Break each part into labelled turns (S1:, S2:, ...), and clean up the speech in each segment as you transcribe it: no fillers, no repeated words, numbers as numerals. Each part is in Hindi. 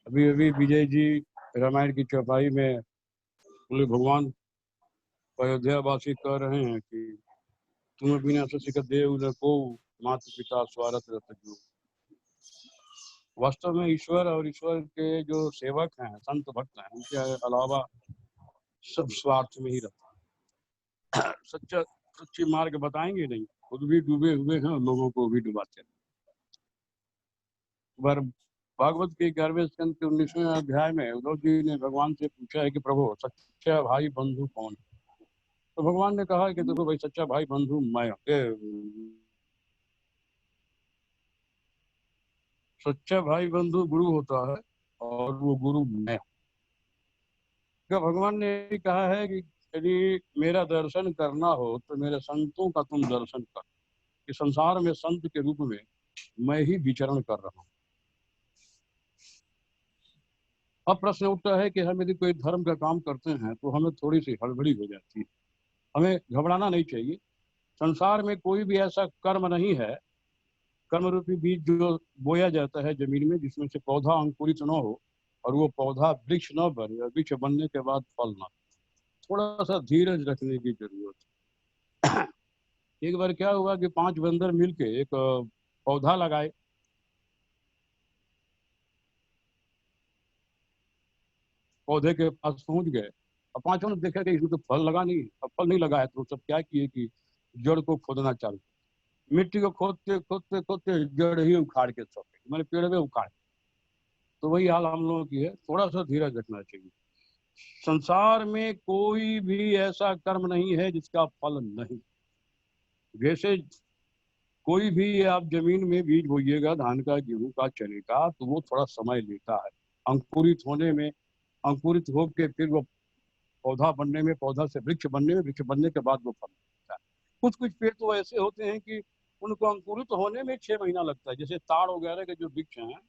S1: अभी अभी विजय जी रामायण की चौपाई में बोले भगवान अयोध्यावासी कह रहे हैं कि तुम बिना शशि देव न को माता पिता स्वारथ रत जो। वास्तव में ईश्वर और ईश्वर के जो सेवक हैं, संत भक्त हैं, उनके अलावा सब स्वार्थ में ही रहता है। सच्ची मार्ग बताएंगे नहीं, खुद भी डूबे हुए हैं और लोगों को भी डुबाते हैं। बार भागवत के 11वें स्कंद के 19वें अध्याय में उद्धव जी ने भगवान से पूछा है कि प्रभु सच्चा भाई बंधु कौन है। तो भगवान ने कहा कि देखो भाई, सच्चा भाई बंधु मैं, सच्चा भाई बंधु गुरु होता है और वो गुरु मैं हूं। क्या भगवान ने कहा है कि यदि मेरा दर्शन करना हो तो मेरे संतों का तुम दर्शन कर। कि संसार में संत के रूप में मैं ही विचरण कर रहा हूँ। अब प्रश्न उठता है कि हम यदि कोई धर्म का काम करते हैं तो हमें थोड़ी सी हड़बड़ी हो जाती है। हमें घबराना नहीं चाहिए। संसार में कोई भी ऐसा कर्म नहीं है, कर्म रूपी बीज जो बोया जाता है जमीन में, जिसमें से पौधा अंकुरित न हो और वो पौधा वृक्ष न बने और वृक्ष बनने के बाद फल न। थोड़ा सा धीरज रखने की जरूरत है। एक बार क्या हुआ कि 5 बंदर मिलके एक पौधा लगाए। पौधे के पास पहुंच गए और पांचों ने देखा कि इसमें तो फल लगा नहीं। अब फल नहीं लगा है तो सब क्या किए कि जड़ को खोदना चालू। मिट्टी को खोदते खोदते खोदते जड़ ही उखाड़ के सौंपे, मैंने पेड़ में उखाड़। तो वही हाल हम लोगों की है। थोड़ा सा धीरज रखना चाहिए। संसार में कोई भी ऐसा कर्म नहीं है जिसका फल नहीं। जैसे कोई भी आप जमीन में बीज बोइएगा, धान का, गेहूं का, चने का, तो वो थोड़ा समय लेता है अंकुरित होने में। अंकुरित होकर फिर वो पौधा बनने में, पौधा से वृक्ष बनने में, वृक्ष बनने के बाद वो फल देता है। कुछ कुछ पेड़ तो ऐसे होते हैं कि उनको अंकुरित होने में 6 महीना लगता है। जैसे ताड़ वगैरह के जो वृक्ष हैं,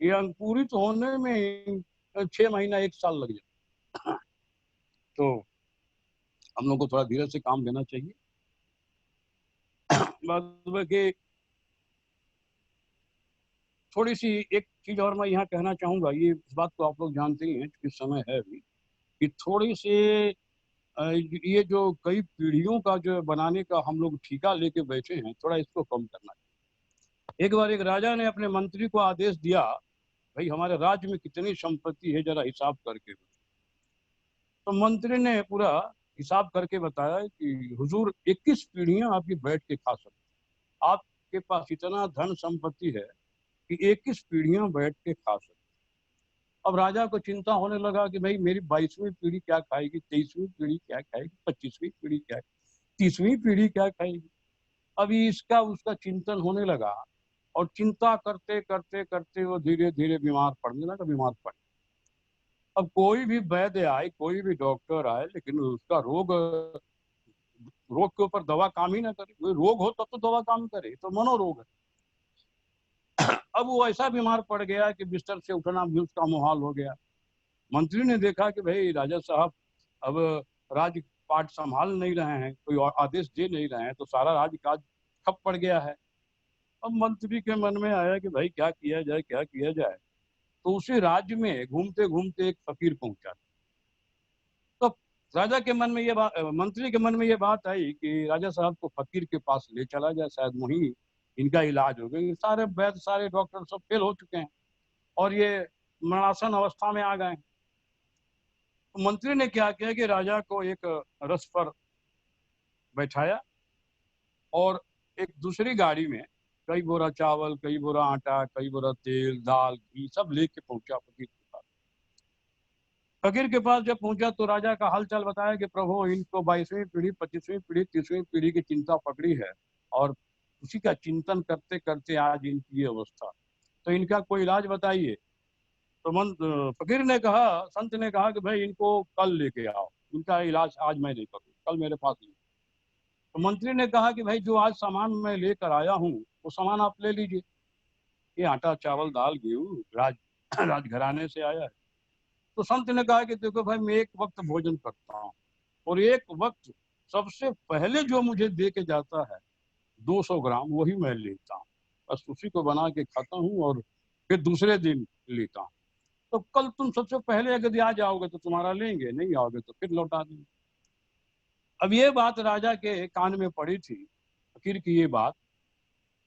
S1: ये अंकुरित होने में 6 महीना, 1 साल लग जाता है। तो हम लोग को थोड़ा धीरज से काम लेना चाहिए। बाकी थोड़ी सी एक चीज और मैं यहाँ कहना चाहूंगा। ये इस बात को आप लोग जानते ही हैं कि समय है अभी, कि थोड़ी से ये जो कई पीढ़ियों का जो बनाने का हम लोग ठेका लेके बैठे हैं, थोड़ा इसको कम करना चाहिए। एक बार एक राजा ने अपने मंत्री को आदेश दिया, भाई हमारे राज्य में कितनी संपत्ति है जरा हिसाब करके। तो मंत्री ने पूरा हिसाब करके बताया कि हुजूर 21 पीढ़ियां आपकी बैठ के खा सकती। आपके पास इतना धन संपत्ति है कि 21 पीढ़ियां बैठ के खा सकती। अब राजा को चिंता होने लगा कि भाई मेरी 22वीं पीढ़ी क्या खाएगी, 23वीं पीढ़ी क्या खाएगी, 25वीं पीढ़ी क्या, 30वीं पीढ़ी क्या खाएगी। अभी इसका उसका चिंतन होने लगा और चिंता करते करते करते वो धीरे धीरे बीमार पड़ने लगा, बीमार पड़। अब कोई भी वैद्य आए, कोई भी डॉक्टर आए, लेकिन उसका रोग, रोग के ऊपर दवा काम ही ना करे। कोई रोग हो तब तो दवा काम करे, तो मनोरोग है। अब वो ऐसा बीमार पड़ गया कि बिस्तर से उठना भी उसका मुहाल हो गया। मंत्री ने देखा कि भाई राजा साहब अब राजपाट संभाल नहीं रहे हैं, कोई और आदेश दे नहीं रहे हैं, तो सारा राजकाज ठप पड़ गया है। अब मंत्री के मन में आया कि भाई क्या किया जाए, क्या किया जाए। तो उसी राज्य में घूमते घूमते एक फकीर पहुंचा। तो राजा के मन में ये बात, मंत्री के मन में ये बात आई कि राजा साहब को फकीर के पास ले चला जाए, शायद वहीं इनका इलाज हो गया। सारे वैद्य, सारे डॉक्टर सब फेल हो चुके हैं और ये मरणासन अवस्था में आ गए। तो मंत्री ने क्या किया कि राजा को एक रथ पर बैठाया और एक दूसरी गाड़ी में कई बोरा चावल, कई बोरा आटा, कई बोरा तेल, दाल, घी सब लेके पहुंचा फकीर के पास। फकीर के पास जब पहुंचा तो राजा का हालचाल बताया कि प्रभु इनको 22वीं पीढ़ी, 25वीं पीढ़ी, 30वीं पीढ़ी की चिंता पकड़ी है और उसी का चिंतन करते करते आज इनकी ये अवस्था। तो इनका कोई इलाज बताइए। तो फकीर ने कहा, संत ने कहा कि भाई इनको कल लेके आओ, इनका इलाज आज मैं नहीं करूँ, कल मेरे पास नहीं। तो मंत्री ने कहा कि भाई जो आज सामान मैं लेकर आया हूँ वो सामान आप ले लीजिए। ये आटा, चावल, दाल, गेहूँ राजघराने से आया है। तो संत ने कहा कि देखो भाई, मैं एक वक्त भोजन करता हूँ और एक वक्त सबसे पहले जो मुझे दे के जाता है 200 ग्राम, वही मैं लेता हूँ। बस उसी को बना के खाता हूँ और फिर दूसरे दिन लेता हूँ। तो कल तुम सबसे पहले अगर आ जाओगे तो तुम्हारा लेंगे, नहीं आओगे तो फिर लौटा देंगे। अब ये बात राजा के कान में पड़ी थी, फकीर की ये बात।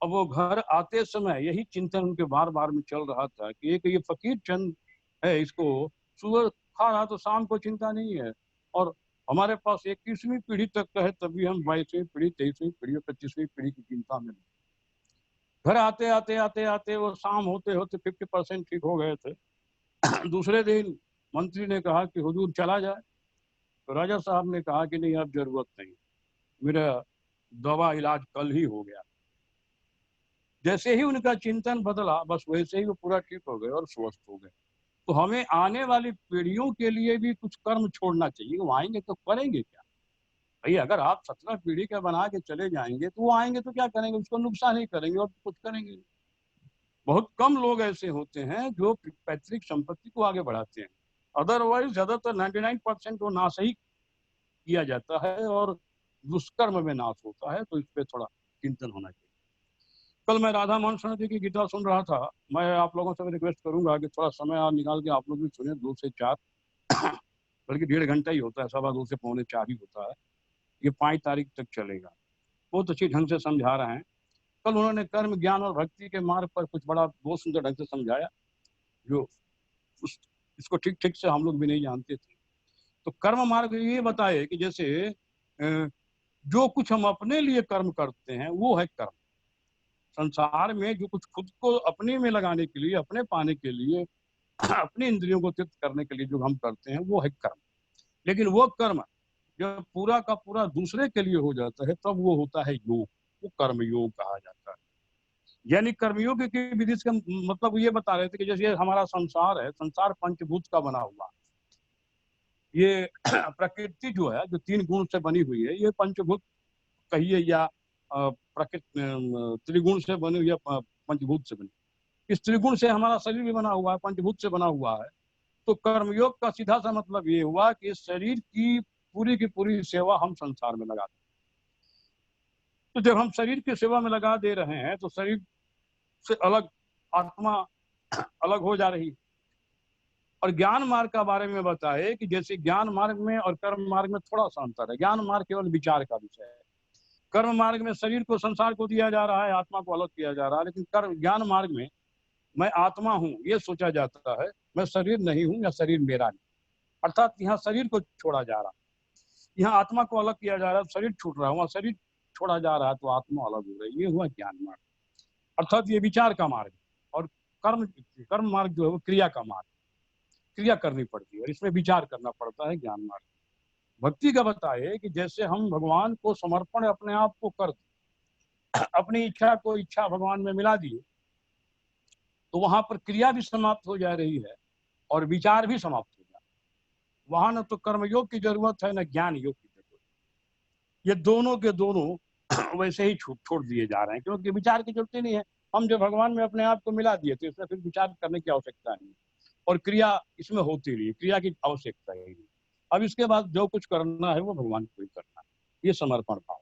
S1: अब वो घर आते समय यही चिंतन उनके बार बार में चल रहा था कि एक ये फकीर चंद है, इसको सुबह खा रहा तो शाम को चिंता नहीं है, और हमारे पास 21वीं पीढ़ी तक का है, तभी हम 22वीं पीढ़ी, 23वीं पीढ़ी और 25वीं पीढ़ी की चिंता में। घर आते आते आते आते वो शाम होते होते 50% ठीक हो गए थे। दूसरे दिन मंत्री ने कहा कि हुजूर चला जाए, तो राजा साहब ने कहा कि नहीं, अब जरूरत नहीं, मेरा दवा इलाज कल ही हो गया। जैसे ही उनका चिंतन बदला, बस वैसे ही वो पूरा ठीक हो गए और स्वस्थ हो गए। तो हमें आने वाली पीढ़ियों के लिए भी कुछ कर्म छोड़ना चाहिए। वो आएंगे तो करेंगे क्या भाई? अगर आप 17 पीढ़ी का बना के चले जाएंगे तो वो आएंगे तो क्या करेंगे? उसको नुकसान ही करेंगे और कुछ करेंगे। बहुत कम लोग ऐसे होते हैं जो पैतृक संपत्ति को आगे बढ़ाते हैं। अदरवाइज ज्यादातर 99% वो नाश ही किया जाता है और दुष्कर्म में नाश होता है। तो इस पर थोड़ा चिंतन होना चाहिए। कल मैं राधा मोहन सिंह जी की गीता सुन रहा था। मैं आप लोगों से रिक्वेस्ट करूंगा कि थोड़ा समय और निकाल के आप लोग भी सुने, 2 से 4 बल्कि 1.5 घंटा ही होता है, 2:15 से 3:45 ही होता है। ये 5 तारीख तक चलेगा। बहुत अच्छी ढंग से समझा रहे हैं। कल उन्होंने कर्म, ज्ञान और भक्ति के मार्ग पर कुछ बड़ा बहुत सुंदर ढंग से समझाया, जो उस इसको ठीक ठीक से हम लोग भी नहीं जानते थे। तो कर्म मार्ग ये बताए कि जैसे जो कुछ हम अपने लिए कर्म करते हैं वो है कर्म। संसार में जो कुछ खुद को अपने में लगाने के लिए, अपने पाने के लिए, अपनी इंद्रियों को तृप्त करने के लिए जो हम करते हैं वो है कर्म। लेकिन वो कर्म जब पूरा का पूरा दूसरे के लिए हो जाता है तब वो होता है योग। वो कर्म योग कहा जाता है। यानी कर्मयोग की विधि से हम मतलब ये बता रहे थे कि जैसे हमारा संसार है, संसार पंचभूत का बना हुआ। ये प्रकृति जो है, जो 3 गुण से बनी हुई है, ये पंचभूत कहिए या प्रकृति त्रिगुण से बनी हुई है, पंचभूत से बनी। इस त्रिगुण से हमारा शरीर भी बना हुआ है, पंचभूत से बना हुआ है। तो कर्मयोग का सीधा सा मतलब ये हुआ कि इस शरीर की पूरी सेवा हम संसार में लगा दें। तो जब हम शरीर की सेवा में लगा दे रहे हैं तो शरीर से अलग आत्मा अलग हो जा रही है। और ज्ञान मार्ग का बारे में बताए कि जैसे ज्ञान मार्ग में और कर्म मार्ग में थोड़ा सा अंतर है। ज्ञान मार्ग केवल विचार का विषय है। कर्म मार्ग में शरीर को, संसार को दिया जा रहा है, आत्मा को अलग किया जा रहा है। लेकिन कर्म ज्ञान मार्ग में मैं आत्मा हूँ ये सोचा जाता है, मैं शरीर नहीं हूँ या शरीर मेरा नहीं। अर्थात यहाँ शरीर को छोड़ा जा रहा है, यहाँ आत्मा को अलग किया जा रहा है। शरीर छूट रहा है, वहाँ शरीर छोड़ा जा रहा है तो आत्मा अलग हो रही है। ये हुआ ज्ञान मार्ग, अर्थात ये विचार का मार्ग। और कर्म कर्म मार्ग जो है वो क्रिया का मार्ग, क्रिया करनी पड़ती है और इसमें विचार करना पड़ता है, ज्ञान मार्ग। भक्ति का बताए कि जैसे हम भगवान को समर्पण अपने आप को कर अपनी इच्छा को इच्छा भगवान में मिला दिए तो वहां पर क्रिया भी समाप्त हो जा रही है और विचार भी समाप्त हो जाए। वहां न तो कर्मयोग की जरूरत है न ज्ञान योग की जरूरत। ये दोनों के दोनों वैसे ही छोड़ दिए जा रहे हैं, क्योंकि विचार की जरूरत ही नहीं है। हम जो भगवान में अपने आप को मिला दिए तो इसमें फिर विचार करने की आवश्यकता नहीं और क्रिया इसमें होती रही, क्रिया की आवश्यकता ही नहीं। अब इसके बाद जो कुछ करना है वो भगवान को ही करना है। ये समर्पण भाव।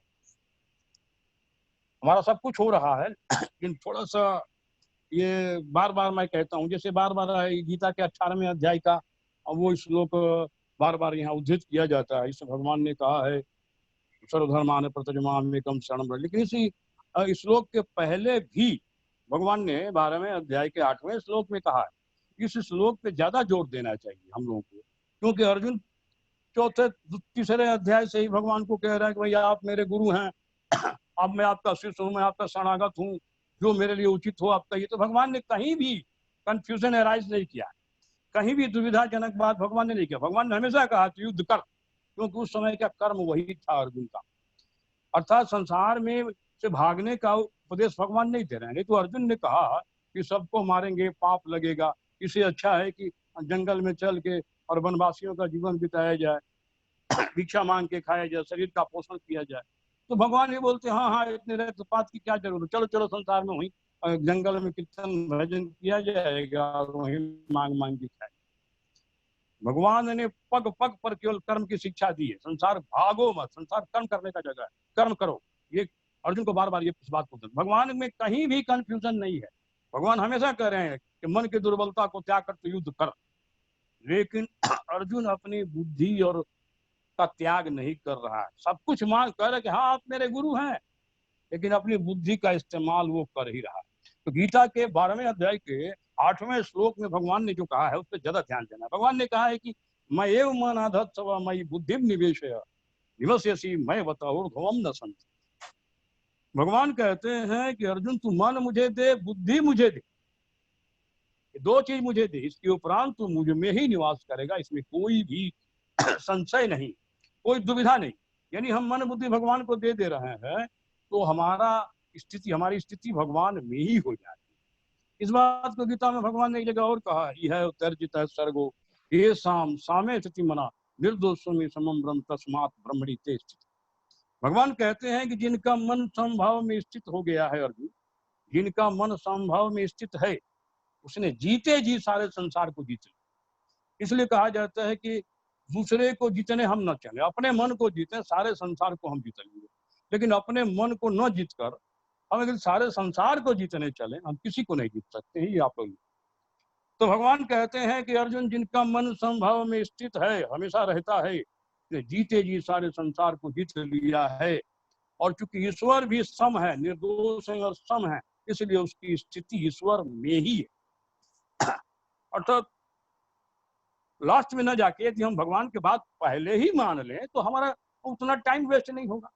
S1: हमारा सब कुछ हो रहा है लेकिन थोड़ा सा ये बार बार मैं कहता हूँ, जैसे बार बार गीता के 18वें अध्याय का वो श्लोक बार बार यहाँ उद्धृत किया जाता है। इसमें भगवान ने कहा है सर्वधर्मान प्रत्यजमाम्येकम शरणं व्रज। लेकिन इसी श्लोक के पहले भी भगवान ने 12वें अध्याय के 8वें श्लोक में कहा है। इस श्लोक पे ज्यादा जोर देना चाहिए हम लोगों को, क्योंकि अर्जुन तीसरे अध्याय से ही भगवान को कह रहा है कि भैया आप मेरे गुरु हैं, अब मैं आपका शिष्य हूँ, मैं आपका शरणागत हूँ, जो मेरे लिए उचित हो आप कहिए। तो भगवान ने कहीं भी कंफ्यूजन एराइज नहीं किया, कहीं भी दुविधाजनक बात भगवान ने नहीं किया। भगवान ने हमेशा कहा कि युद्ध कर, क्योंकि उस समय का कर्म वही था अर्जुन का। अर्थात संसार में से भागने का उपदेश भगवान नहीं दे रहे हैं। नहीं तो अर्जुन ने कहा कि सबको मारेंगे, पाप लगेगा, इससे अच्छा है कि जंगल में चल के और वनवासियों का जीवन बिताया जाए, भिक्षा मांग के खाया जाए, शरीर का पोषण किया जाए। तो भगवान ये बोलते हाँ हाँ इतने रक्तपात की क्या जरूरत, चलो चलो संसार में वहीं जंगल में कीर्तन भजन किया जाएगा और वहीं मांग मांग के खाए। भगवान ने पग पग पर केवल कर्म की शिक्षा दी है। संसार भागो मत, संसार कर्म करने का जगह है, कर्म करो। ये अर्जुन को बार बार ये इस बात को भगवान में कहीं भी कंफ्यूजन नहीं है। भगवान हमेशा कह रहे हैं कि मन की दुर्बलता को त्याग कर तो युद्ध कर। लेकिन अर्जुन अपनी बुद्धि और का त्याग नहीं कर रहा है। सब कुछ मान कर रहा है कि हाँ आप मेरे गुरु हैं, लेकिन अपनी बुद्धि का इस्तेमाल वो कर ही रहा है। तो गीता के 12वें अध्याय के 8वें श्लोक में भगवान ने जो कहा है उस पर ज्यादा ध्यान देना है। भगवान ने कहा है कि मैं एव मन आधत्स मयि बुद्धि निवेशय निवस्यसि मैं बताओ ध्रुवम न संति। भगवान कहते हैं कि अर्जुन तू मन मुझे दे, बुद्धि मुझे दे, दो चीज मुझे दे, इसके उपरांत तू मुझ में ही निवास करेगा, इसमें कोई भी संशय नहीं, कोई दुविधा नहीं। यानी हम मन बुद्धि भगवान को दे रहे हैं तो हमारी स्थिति भगवान में ही हो जाती है। इस बात को गीता में भगवान ने एक जगह और कहा, यह उत्तरजित सर्गो ये सामे स्थिति मना निर्दोषों समम ब्रह्म तस्मात् ब्रह्मणि ते स्थिति। भगवान कहते हैं कि जिनका मन समभाव में स्थित हो गया है अर्जुन, जिनका मन समभाव में स्थित है, उसने जीते जी सारे संसार को जीत लिया। इसलिए कहा जाता है कि दूसरे को जीतने हम न चले, अपने मन को जीते, सारे संसार को हम जीत लेंगे। लेकिन अपने मन को न जीत कर हम अगर सारे संसार को जीतने चले, हम किसी को नहीं जीत सकते हैं, ये आप लोग। तो भगवान कहते हैं कि अर्जुन जिनका मन समभाव में स्थित है, हमेशा रहता है, जीते जी सारे संसार को जीत लिया है। और चूंकि ईश्वर भी सम है, निर्दोष है और सम है, इसलिए उसकी स्थिति ईश्वर में ही है। अर्थात लास्ट में न जाके यदि हम भगवान के बात पहले ही मान लें तो हमारा उतना टाइम वेस्ट नहीं होगा।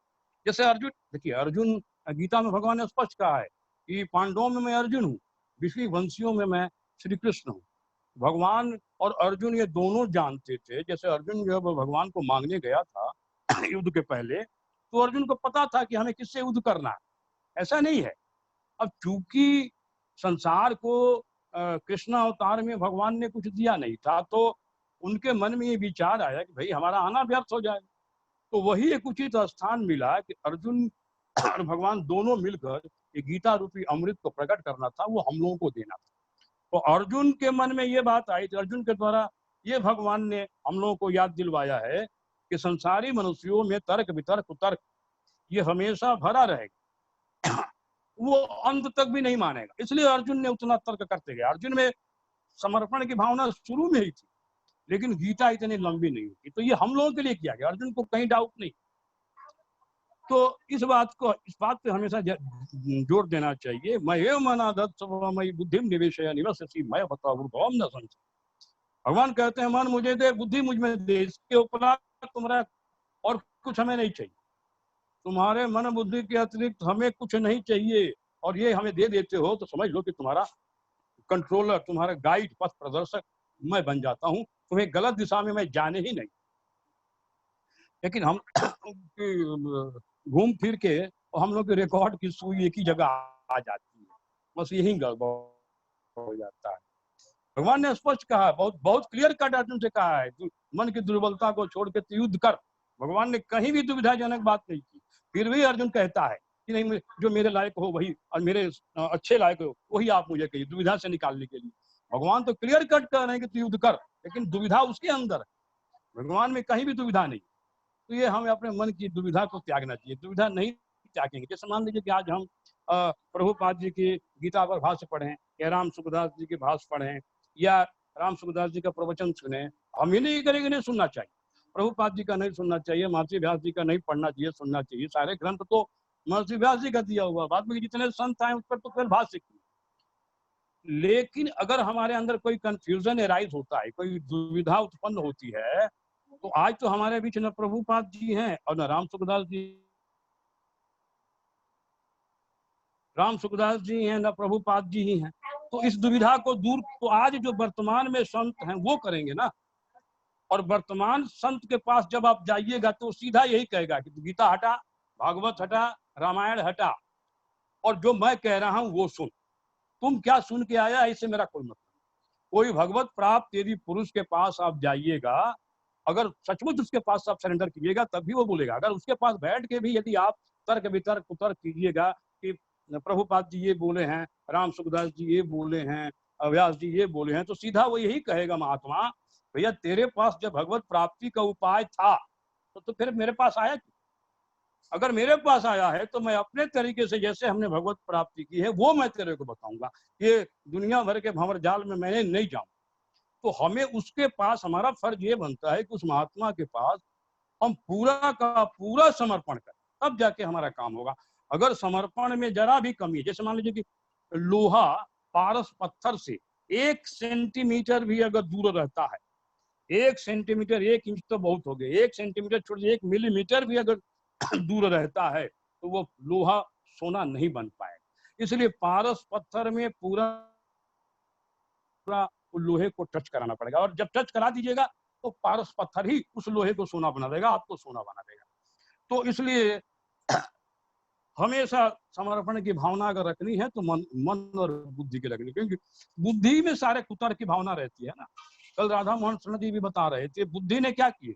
S1: जैसे अर्जुन, देखिए अर्जुन, गीता में भगवान ने स्पष्ट कहा है कि पांडवों में मैं अर्जुन हूँ, विष्णु वंशियों में मैं श्री कृष्ण हूँ। भगवान और अर्जुन ये दोनों जानते थे। जैसे अर्जुन जब भगवान को मांगने गया था युद्ध के पहले, तो अर्जुन को पता था कि हमें किससे युद्ध करना है, ऐसा नहीं है। अब चूंकि संसार को कृष्ण अवतार में भगवान ने कुछ दिया नहीं था, तो उनके मन में ये विचार आया कि भाई हमारा आना व्यर्थ हो जाएगा। तो वही एक उचित स्थान मिला कि अर्जुन और भगवान दोनों मिलकर ये गीता रूपी अमृत को प्रकट करना था, वो हम लोगों को देना था। तो अर्जुन के मन में ये बात आई, तो अर्जुन के द्वारा ये भगवान ने हम लोगों को याद दिलवाया है कि संसारी मनुष्यों में तर्क वितर्क कुतर्क ये हमेशा भरा रहेगा, वो अंत तक भी नहीं मानेगा। इसलिए अर्जुन ने उतना तर्क करते गए। अर्जुन में समर्पण की भावना शुरू में ही थी, लेकिन गीता इतनी लंबी नहीं होती। तो ये हम लोगों के लिए किया गया, अर्जुन को कहीं डाउट नहीं। तो इस बात पे हमेशा जोर देना चाहिए। मैं एव मना दत्त मयि बुद्धि निवेशय निवस्यसि मैं बताओ ध्रुवम न संति। भगवान कहते हैं मन मुझे दे, बुद्धि मुझ में दे, इसके उपरांत तुम्हारा और कुछ हमें नहीं चाहिए। तुम्हारे मन बुद्धि के अतिरिक्त हमें कुछ नहीं चाहिए, और ये हमें दे देते हो तो समझ लो कि तुम्हारा कंट्रोलर, तुम्हारा गाइड, पथ प्रदर्शक मैं बन जाता हूँ। तुम्हें गलत दिशा में मैं जाने ही नहीं। लेकिन हम घूम फिर के हम लोग के रिकॉर्ड की सुई एक ही जगह आ जाती है, बस यही गड़बड़ हो जाता है। भगवान ने स्पष्ट कहा, बहुत बहुत क्लियर कट अर्जुन से कहा है, मन की दुर्बलता को छोड़ के युद्ध कर। भगवान ने कहीं भी दुविधाजनक बात नहीं की। फिर भी अर्जुन कहता है कि नहीं, जो मेरे लायक हो वही, और मेरे अच्छे लायक हो वही आप मुझे कहिए, दुविधा से निकालने के लिए। भगवान तो क्लियर कट कह रहे हैं कि तू युद्ध कर, लेकिन दुविधा उसके अंदर है, भगवान में कहीं भी दुविधा नहीं। तो ये हमें अपने मन की दुविधा को त्यागना चाहिए। दुविधा नहीं त्यागेंगे, जैसे मान लीजिए कि आज हम प्रभुपाद जी की गीता पर भाष्य पढ़ें, या राम सुखदास जी के भाष्य पढ़ें, या राम सुखदास जी का प्रवचन सुने, हम ही नहीं करेंगे, नहीं सुनना चाहिए। प्रभुपाद जी का नहीं सुनना चाहिए, महर्षि व्यास जी का नहीं पढ़ना चाहिए, सुनना चाहिए। सारे ग्रंथ तो महर्षि व्यास जी का दिया हुआ, बाद में जितने संत आए उस पर तो फिर भाष्य किए। लेकिन अगर हमारे अंदर कोई कंफ्यूजन एराइज होता है, कोई दुविधा उत्पन्न होती है, तो आज तो हमारे बीच न प्रभुपाद जी हैं और न राम सुखदास जी हैं, न प्रभुपाद जी ही हैं। तो इस दुविधा को दूर तो आज जो वर्तमान में संत हैं वो करेंगे ना। और वर्तमान संत के पास जब आप जाइएगा तो सीधा यही कहेगा कि गीता हटा, भागवत हटा, रामायण हटा, और जो मैं कह रहा हूं वो सुन। तुम क्या सुन के आया है इससे मेरा कोई मतलब। कोई भगवत प्राप्त यदि पुरुष के पास आप जाइएगा, अगर सचमुच उसके पास आप सरेंडर कीजिएगा तभी वो बोलेगा। अगर उसके पास बैठ के भी यदि आप तर्क वितर्क कुतर्क कीजिएगा कि प्रभुपाद जी ये बोले हैं, राम सुखदास जी ये बोले हैं, व्यास जी ये बोले हैं, तो सीधा वो यही कहेगा, महात्मा भैया तेरे पास जब भगवत प्राप्ति का उपाय था तो फिर मेरे पास आया क्यों? अगर मेरे पास आया है तो मैं अपने तरीके से, जैसे हमने भगवत प्राप्ति की है, वो मैं तेरे को बताऊंगा। ये दुनिया भर के भंवर जाल में मैंने नहीं जाऊं। तो हमें उसके पास हमारा फर्ज ये बनता है कि उस महात्मा के पास हम पूरा का पूरा समर्पण करें, तब जाके हमारा काम होगा। अगर समर्पण में जरा भी कमी है, जैसे मान लीजिए कि लोहा पारस पत्थर से 1 सेंटीमीटर भी अगर दूर रहता है, 1 सेंटीमीटर, 1 इंच तो बहुत हो गए, 1 सेंटीमीटर छोड़ 1 मिलीमीटर भी अगर दूर रहता है तो वो लोहा सोना नहीं बन पाएगा। इसलिए पारस पत्थर में पूरा लोहे को टच कराना पड़ेगा, और जब टच करा दीजिएगा तो पारस पत्थर ही उस लोहे को सोना बना देगा, आपको सोना बना देगा। तो इसलिए हमेशा समर्पण की भावना अगर रखनी है तो मन और बुद्धि की रखनी, क्योंकि बुद्धि में सारे कुतर की भावना रहती है ना। कल राधा मोहन शरण जी भी बता रहे थे, बुद्धि ने क्या किए,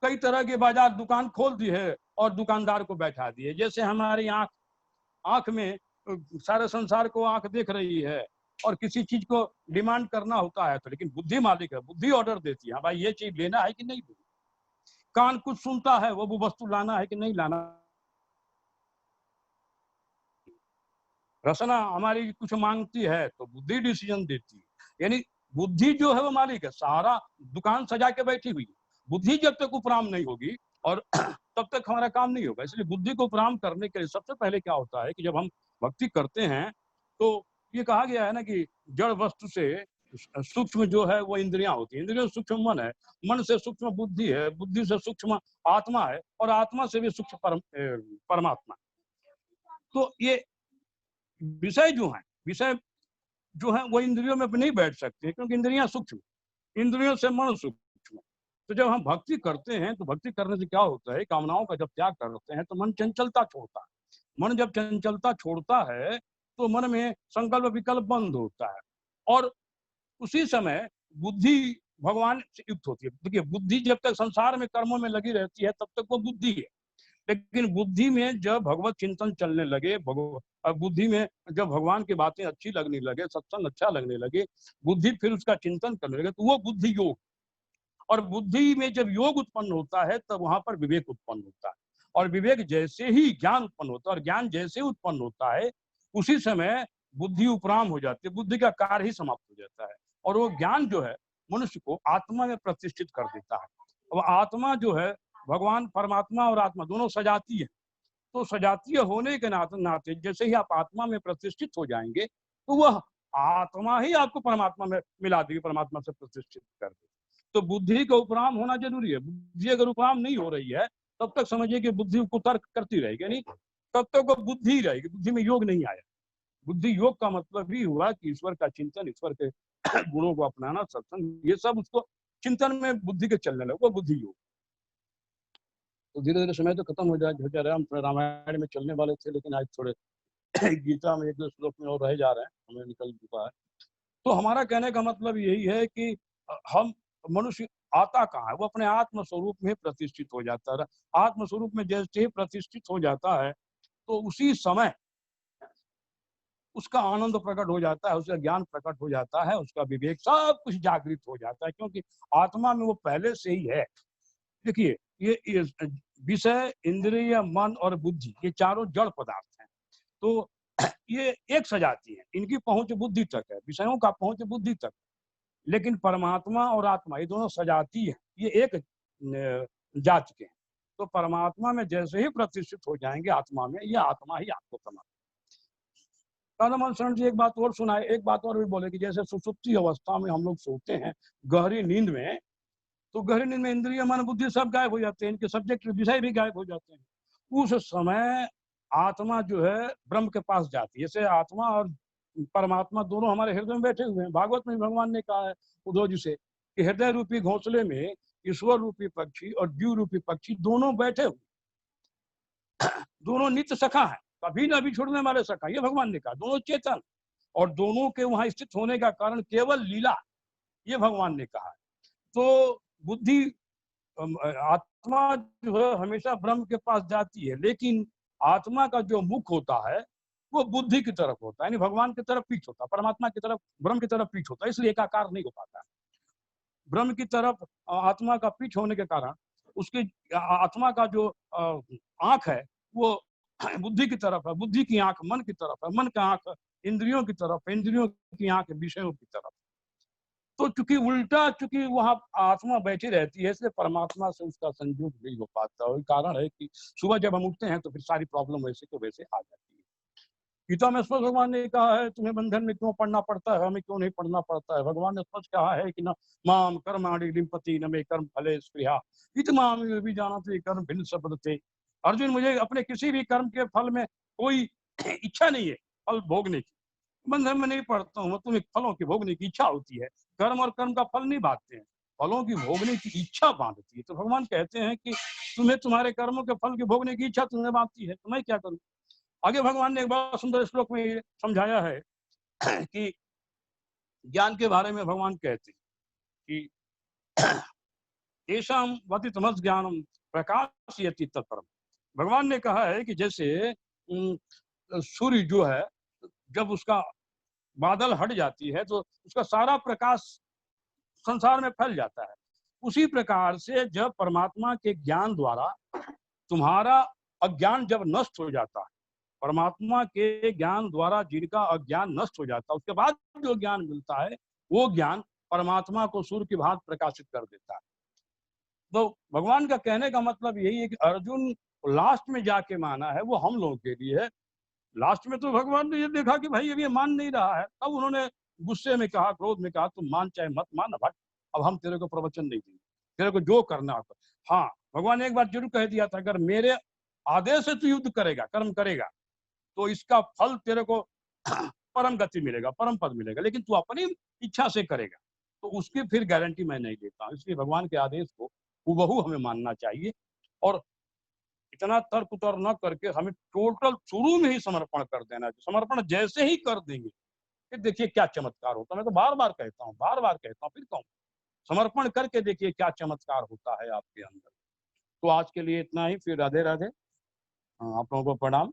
S1: कई तरह के बाजार दुकान खोल दी है और दुकानदार को बैठा दिए। जैसे हमारी आंख आंख में सारे संसार को आंख देख रही है और किसी चीज को डिमांड करना होता है तो, लेकिन बुद्धि मालिक है, बुद्धि ऑर्डर देती है, भाई ये चीज लेना है कि नहीं लेना। कान कुछ सुनता है, वो वस्तु लाना है कि नहीं लाना। रसना हमारी कुछ मांगती है तो बुद्धि डिसीजन देती है। यानी बुद्धि जो है वो मालिक है, सारा दुकान सजा के बैठी हुई है। बुद्धि जब तक उपराम नहीं होगी और तब तक हमारा काम नहीं होगा। इसलिए बुद्धि को उपराम करने के लिए सबसे पहले क्या होता है कि जब हम भक्ति करते हैं तो ये कहा गया है ना कि जड़ वस्तु से सूक्ष्म जो है वो इंद्रियां होती है, इंद्रियों से सूक्ष्म मन है, मन से सूक्ष्म बुद्धि है, बुद्धि से सूक्ष्म आत्मा है, और आत्मा से भी सूक्ष्म परमात्मा। तो ये विषय जो है वो इंद्रियों में नहीं बैठ सकते, क्योंकि इंद्रियां सूक्ष्म, इंद्रियों से मन सूक्ष्म। तो जब हम भक्ति करते हैं तो भक्ति करने से क्या होता है, कामनाओं का जब त्याग करते हैं तो मन चंचलता छोड़ता है। मन जब चंचलता छोड़ता है तो मन में संकल्प विकल्प बंद होता है, और उसी समय बुद्धि भगवान से युक्त होती है। देखिए, बुद्धि जब तक संसार में कर्मों में लगी रहती है तब तक वो बुद्धि है, लेकिन बुद्धि में जब भगवत चिंतन चलने लगे, बुद्धि में जब भगवान की बातें अच्छी लगने लगे, सत्संग अच्छा लगने लगे, बुद्धि फिर उसका चिंतन करने लगे, तो वो बुद्धि योग। और बुद्धि में जब योग उत्पन्न होता है तब वहां पर विवेक उत्पन्न होता है, और विवेक जैसे ही ज्ञान उत्पन्न होता है, और ज्ञान जैसे उत्पन्न होता है उसी समय बुद्धि उपराम हो जाती है, बुद्धि का कार्य ही समाप्त हो जाता है, और वो ज्ञान जो है मनुष्य को आत्मा में प्रतिष्ठित कर देता है। अब आत्मा जो है, भगवान परमात्मा और आत्मा दोनों सजाती है, तो सजातीय होने के नाते जैसे ही आप आत्मा में प्रतिष्ठित हो जाएंगे तो वह आत्मा ही आपको परमात्मा में मिला देगी, परमात्मा से प्रतिष्ठित कर देगी। तो बुद्धि का उपराम होना जरूरी है। बुद्धि अगर उपराम नहीं हो रही है तब तक समझिए कि बुद्धि को तर्क करती रहेगी, नहीं तब तक वो बुद्धि ही रहेगी, बुद्धि में योग नहीं आया। बुद्धि योग का मतलब ही हुआ कि ईश्वर का चिंतन, ईश्वर के गुणों को अपनाना, सत्संग, ये सब उसको चिंतन में बुद्धि के चलने लगे, वो बुद्धि योग। तो धीरे धीरे समय तो खत्म हो जा रहा है, हम रामायण में चलने वाले थे, लेकिन आज थोड़े गीता में 1-2 श्लोक में और रह जा रहे हैं, हमें निकल चुका है। तो हमारा कहने का मतलब यही है कि हम मनुष्य आता कहाँ है, वो अपने आत्म स्वरूप में प्रतिष्ठित हो जाता है। आत्म स्वरूप में जैसे ही प्रतिष्ठित हो जाता है तो उसी समय उसका आनंद प्रकट हो जाता है, उसका ज्ञान प्रकट हो जाता है, उसका विवेक सब कुछ जागृत हो जाता है, क्योंकि आत्मा में वो पहले से ही है। देखिए, ये विषय, इंद्रिय, मन और बुद्धि, ये चारों जड़ पदार्थ हैं। तो ये एक सजाती है, इनकी पहुंच बुद्धि तक है, विषयों का पहुंच बुद्धि तक। लेकिन परमात्मा और आत्मा ये दोनों सजाती है, ये एक जाति के हैं। तो परमात्मा में जैसे ही प्रतिष्ठित हो जाएंगे आत्मा में, ये आत्मा ही आपको परमात्मा। राधामोहन शरण जी एक बात और सुनाए, एक बात और भी बोले कि जैसे सुसुप्ति अवस्था में हम लोग सोते हैं, गहरी नींद में, तो गहरी नींद में इंद्रिय, मन, बुद्धि सब गायब हो जाते हैं, इनके सब्जेक्ट विषय भी गायब हो जाते हैं। उस समय आत्मा जो है ब्रह्म के पास जाती है। जैसे आत्मा और परमात्मा दोनों हमारे हृदय में बैठे हुए हैं। भागवत में भगवान ने कहा है उद्धव जी से कि हृदय रूपी घोंसले में ईश्वर रूपी पक्षी और जीव रूपी पक्षी दोनों बैठे हुए, दोनों नित्य सखा है, कभी न भी छोड़ने वाले सखा, ये भगवान ने कहा। दोनों चेतन, और दोनों के वहां स्थित होने का कारण केवल लीला, ये भगवान ने कहा। तो बुद्धि, आत्मा जो है हमेशा ब्रह्म के पास जाती है, लेकिन आत्मा का जो मुख होता है वो बुद्धि की तरफ होता है, यानी भगवान की तरफ पीठ होता है, परमात्मा की तरफ, ब्रह्म की तरफ पीठ होता है, इसलिए एकाकार नहीं हो पाता। ब्रह्म की तरफ आत्मा का पीठ होने के कारण उसकी आत्मा का जो आंख है वो बुद्धि की तरफ है, बुद्धि की आंख मन की तरफ है, मन का आंख इंद्रियों की तरफ है, इंद्रियों की आंख विषयों की तरफ। तो चूंकि वहां आत्मा बैठी रहती है, इसलिए परमात्मा से उसका संयोग नहीं हो पाता। और कारण है कि सुबह जब हम उठते हैं तो फिर सारी प्रॉब्लम वैसे को वैसे आ जाती है। गीता में स्पष्ट भगवान ने कहा है, तुम्हें बंधन में क्यों पढ़ना पड़ता है, हमें क्यों नहीं पढ़ना पड़ता है। भगवान ने स्पष्ट कहा है कि न माम कर्माणि लिम्पति न मे कर्म फले स्पृहा इतमाम भी जाना तो कर्म भिन्न शब्द थे। अर्जुन, मुझे अपने किसी भी कर्म के फल में कोई इच्छा नहीं है फल भोगने की। बंधन में नहीं पड़ता हूँ, तुम्हें फलों की भोगने की इच्छा होती है। कर्म और कर्म का फल नहीं बांटते हैं, फलों की भोगने की इच्छा बांधती है। तो भगवान कहते हैं कि तुम्हें तुम्हारे कर्मों के फल की भोगने की इच्छा तुम्हें बांधती है, तो मैं क्या करूं। आगे भगवान ने एक बड़ा सुंदर श्लोक में ये समझाया है कि ज्ञान के बारे में भगवान कहते हैं कि येषां वति तमस् ज्ञानम प्रकाशयति तत्परम। भगवान ने कहा है कि जैसे सूर्य जो है, जब उसका बादल हट जाती है तो उसका सारा प्रकाश संसार में फैल जाता है। उसी प्रकार से जब परमात्मा के ज्ञान द्वारा तुम्हारा अज्ञान जब नष्ट हो जाता है, परमात्मा के ज्ञान द्वारा जिनका अज्ञान नष्ट हो जाता है, उसके बाद जो ज्ञान मिलता है वो ज्ञान परमात्मा को सूर्य की भांति प्रकाशित कर देता है। तो भगवान का कहने का मतलब यही है कि अर्जुन लास्ट में जाके माना है वो हम लोगों के लिए है। लास्ट में तो भगवान ने ये देखा कि भाई अब ये मान नहीं रहा है, तब उन्होंने गुस्से में कहा, क्रोध में कहा, तुम मान चाहे मत मान, बट अब हम तेरे को प्रवचन नहीं देंगे, तेरे को जो करना हो। हाँ, भगवान ने एक बार जरूर कह दिया था, अगर मेरे आदेश से तू युद्ध करेगा, कर्म करेगा, तो इसका फल तेरे को परम गति मिलेगा, परम पद मिलेगा। लेकिन तू अपनी इच्छा से करेगा तो उसकी फिर गारंटी मैं नहीं देता हूँ। इसलिए भगवान के आदेश को हूबहू हमें मानना चाहिए और इतना तर्क उतर न करके हमें टोटल शुरू में ही समर्पण कर देना चाहिए। समर्पण जैसे ही कर देंगे फिर देखिए क्या चमत्कार होता है। मैं तो बार बार कहता हूँ, बार बार कहता हूँ, फिर कहूँ, समर्पण करके देखिए क्या चमत्कार होता है आपके अंदर। तो आज के लिए इतना ही, फिर राधे राधे। आप लोगों को प्रणाम।